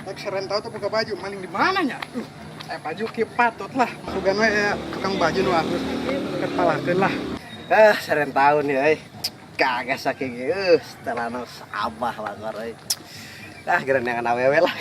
Tak seren tahu tuh buka baju maling di mananya? Baju ki patut lah. Sugan we tukang baju nu aku ketalakeun lah. Seren tahu nih euy. Kagak saking setelah no sabah lah euy. Geran yang awewe lah.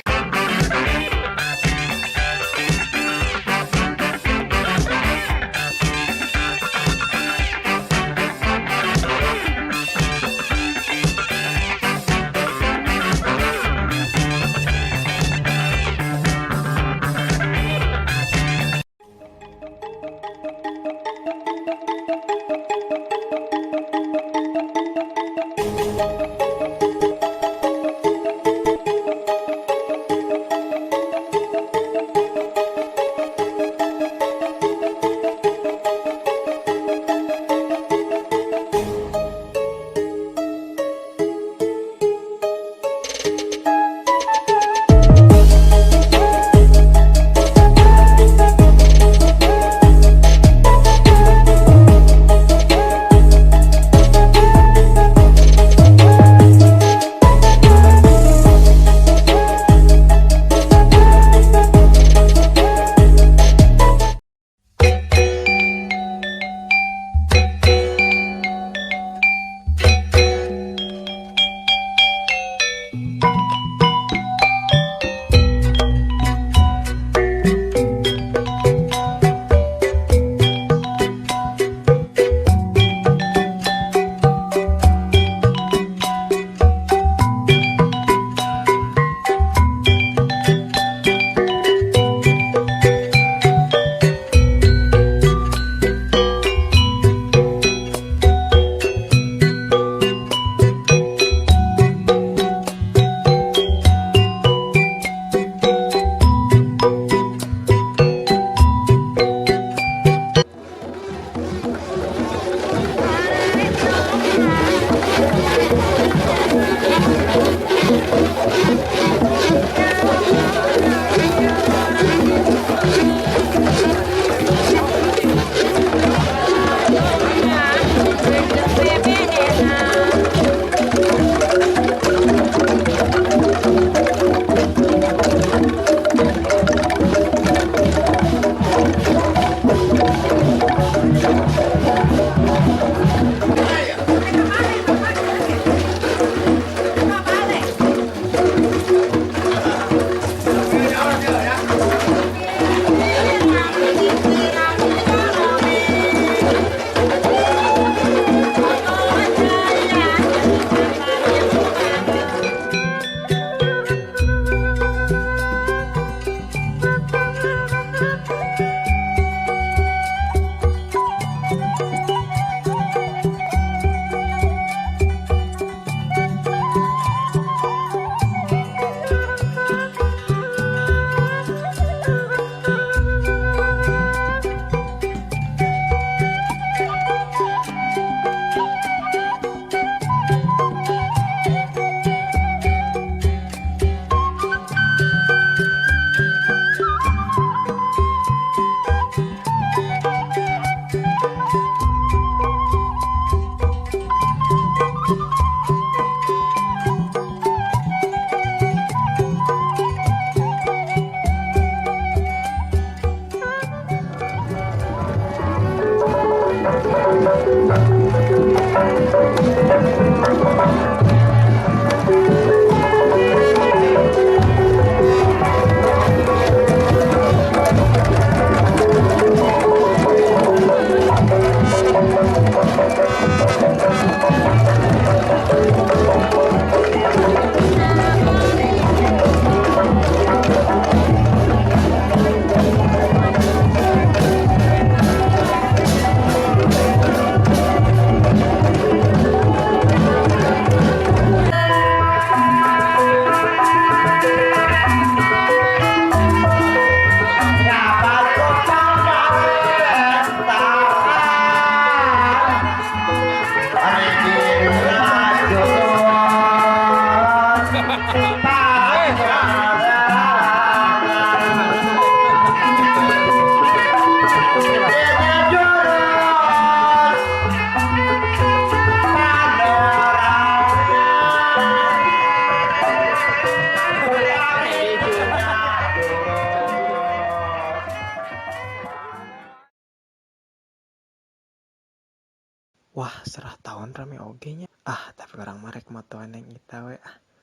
Wah, serah tahun rame oge nya. Tapi orang marek motoan yang kita we.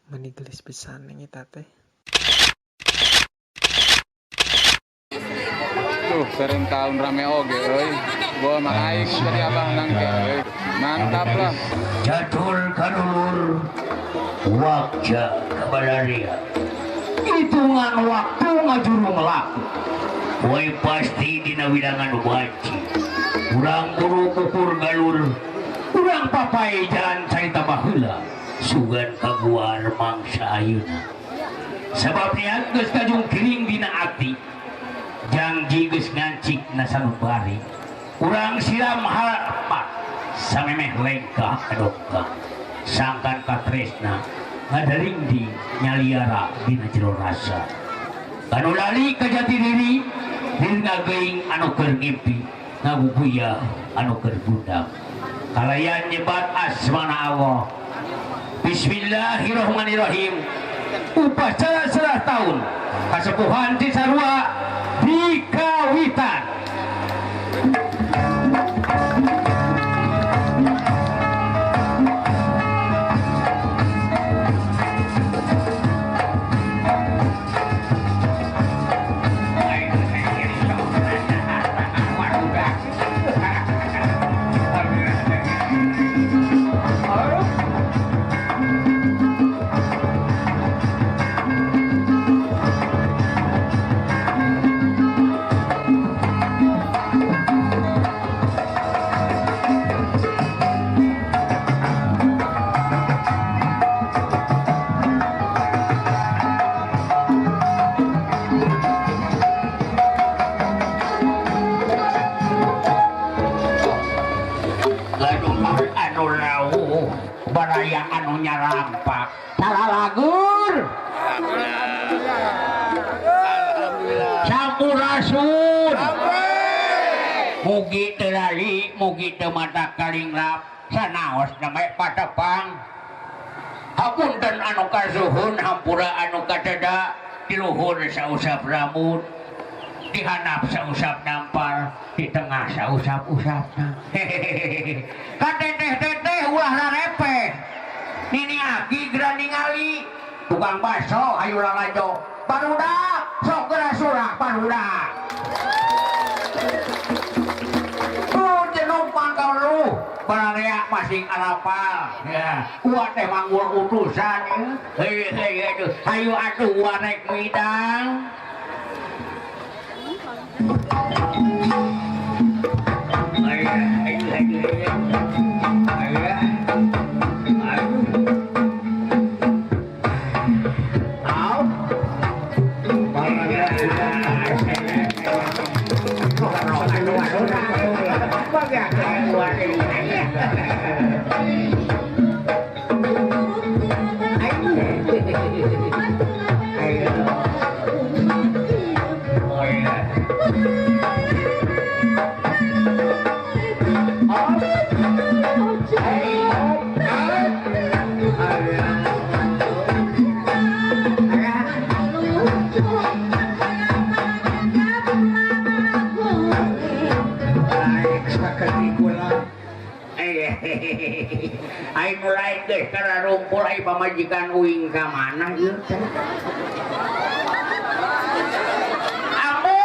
Menigelis pisan yang kita teh. Tuh, sering tahun rame oge euy. Gua mah aing tadi abah nangke euy. Mantap lah. Jadul kadulur wajah kabalaria hitungan waktu ngajurung laku woi pasti dina wilangan baci urang buru kukur galur urang papai jalan carita baheula sugan kaguar mangsa ayeuna sebabnya geus kajung kiring dina ati janji geus ngancik na sanubari urang siram harapan samemeh lengkah kadongka sangkan katresna ngadaring di nyaliara dina jero rasa anu lali ka jati diri dir ngageing anu keur ngimpi ngaguguyah anu keur gundam kalayan nyebat asmana Allah bismillahirrahmanirrahim upacara serah tahun kasepuhan Cisarua dikawitan. Baraya anu nyarampak talalagur sampurasun mugi terali mugi temata kalinglap sanaos namanya patepang hapunten anu kasuhun hampura anu kadeda diluhur sausap rambut dihanap sausap nampar di tengah sausap-usapna hehehe kateteh-teteh ulah rarepeh nini aki geura ningali tukang baso ayo lalajo parudak sok geura surah parudak jenung pangkal lu bararea masing alapal ya uat teh manggul utusan ya ayo atuh warek midang. Aing mulai geus karena rumpul ai pamajikan uing ka mana ieu teh. Ambu,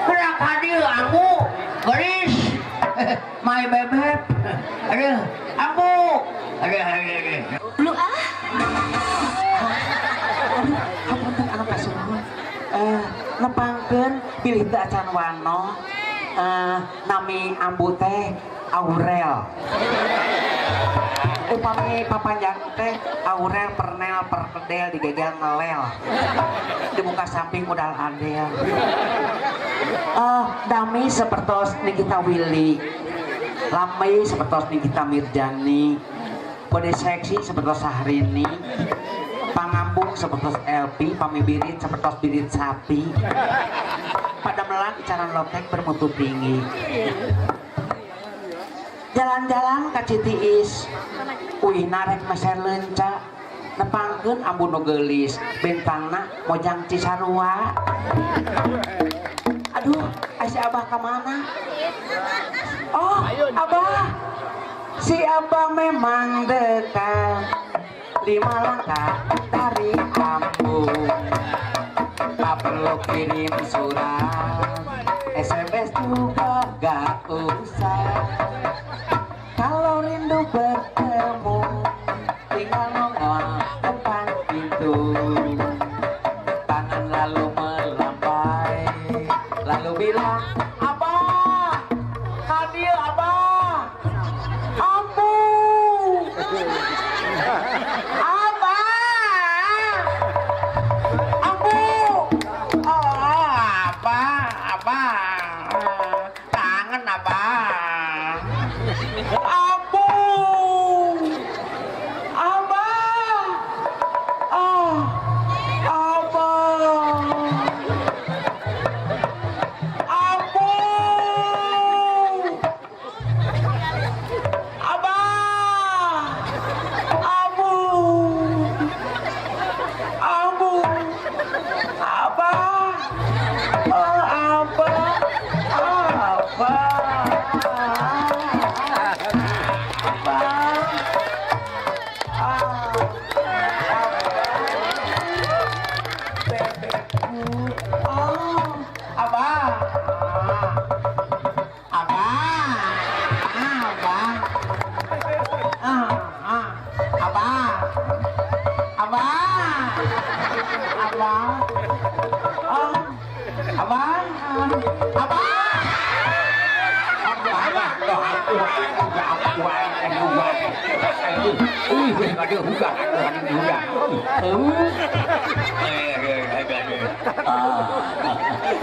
kurang hadir ambu. Geris. Mai bebek. Aduh, ambu. Aduh. Lu hapunten anu kasuhun. Nepangkeun pilih teu acan wano. Nami ambu teh Aurel. Upami papanjang teh Aurel pernel perkedel digegal ngelel di muka samping udal adel. Dami sepertos Nikita Willy, Lambai sepertos Nikita Mirjani, Kode seksi sepertos Sahrini, Pangambung sepertos LP, Pamibirit sepertos birit sapi, pada melang icaran lotek bermutu tinggi. Jalan-jalan ka Citiis uih narek meser lenca nepangkeun ambu nu geulis bentangna mojang Cisarua. Aduh, asa abah ka mana? Oh, abah Si Abah memang dekat 5 langkah dari kampung. Tak perlu kirim surat, SMS juga gak usah. Kalau rindu bertemu, tinggal nongol depan pintu. Tangan lalu melambai, lalu bilang, Abah, hadir Abah. Ambu, Abah, Ambu, Abah, kangen Abah. Ambu, Abah, Abah, Ambu. Abah, Abu, Abu, Abah, Abah,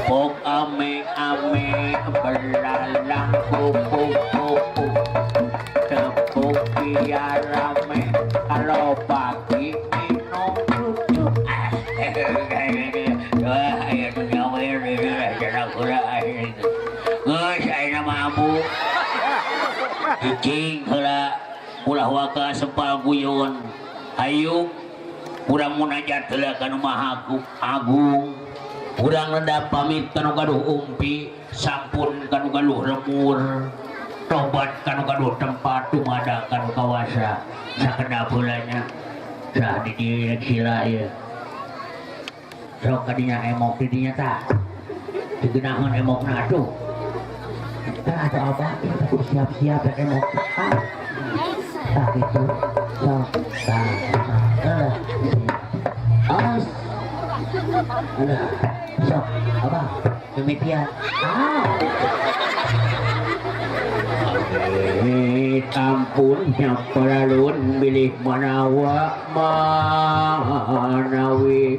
Pok ame belalang kupu-kupu, tepuk biar rame kalau pagi minum lucu. Saya nama Abu Icing heula ulah waka sepal guyon. Ayo urang munajat heula ka nu Maha Agung. Urang reda pamit kanu gaduh umpi, sampun kanu gaduh lemur, tobat kanu gaduh tempat tumada kanu kawasa. Sakedap heulanya sah di dieu sila ieu. Sok kadinya emok di dinya tah. Digenaheun emokna atuh. Tah ada apa? Kita siap-siap ya emok. Tah gitu. Sok tah. Awas. Udah. Sok, apa? Demikian. Ampun nyaparalun milih manawa manawi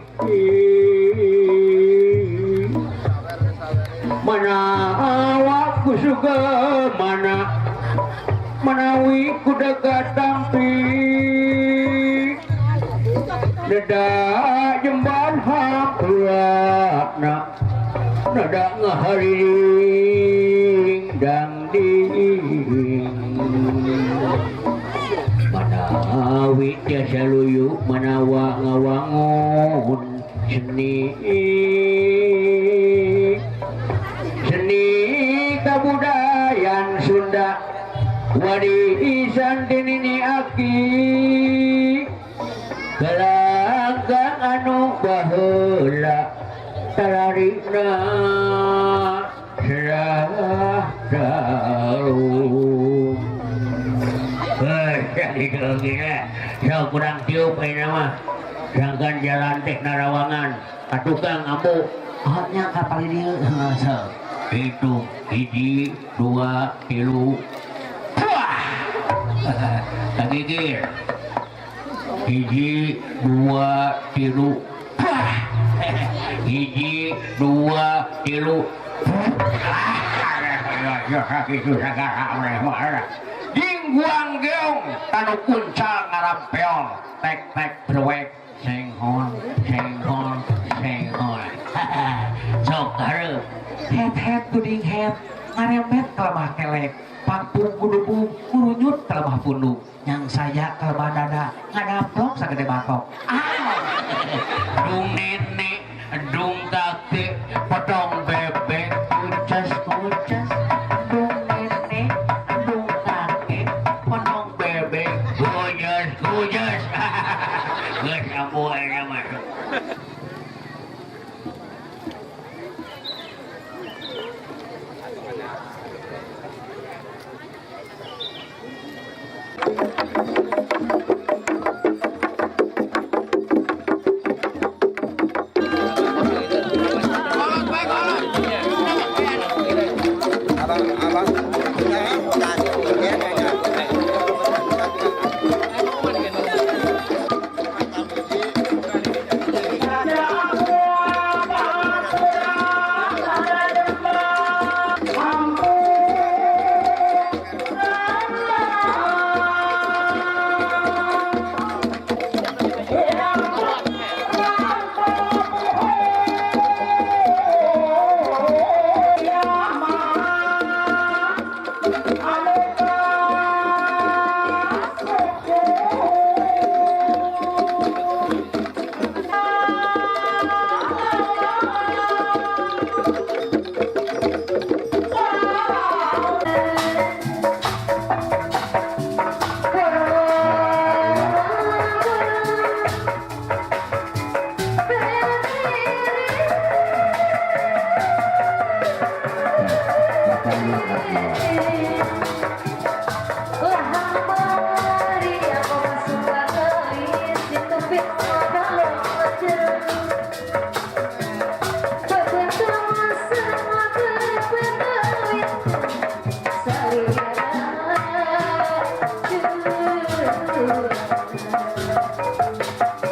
manawa kusuga manawi kudaga tampi deda jemban hampura nada ngahariring dangding manawi tiasa luyu manawa ngawangun seni kabudayan Sunda warisan tinini aki galanggang anu baheula tararina serah dalu. Jadi kalau gini, saya kurang tiup ini mah. Jangan jalan tek narawangan, tukang ambu. Hanya kapal ini itu 1, 2, 3. Kagigir. 1, 2, 3. 1, 2, 3. Jingguang geong tanu kuncal ngarampeol tek berwek senghon sok hareup het tuding het ngaremet kelemah kelek pampung kudupung kurunyut kelemah punduk yang saya kelemah dada ngadaplok sagede batok dung nenek dung kakek potong bebek kucas dung nenek dung kakek potong Kujes, kujes. Geus ambu aja mah.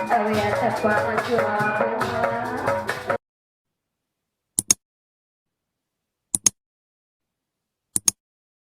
Oh, yeah, that's what I'm doing.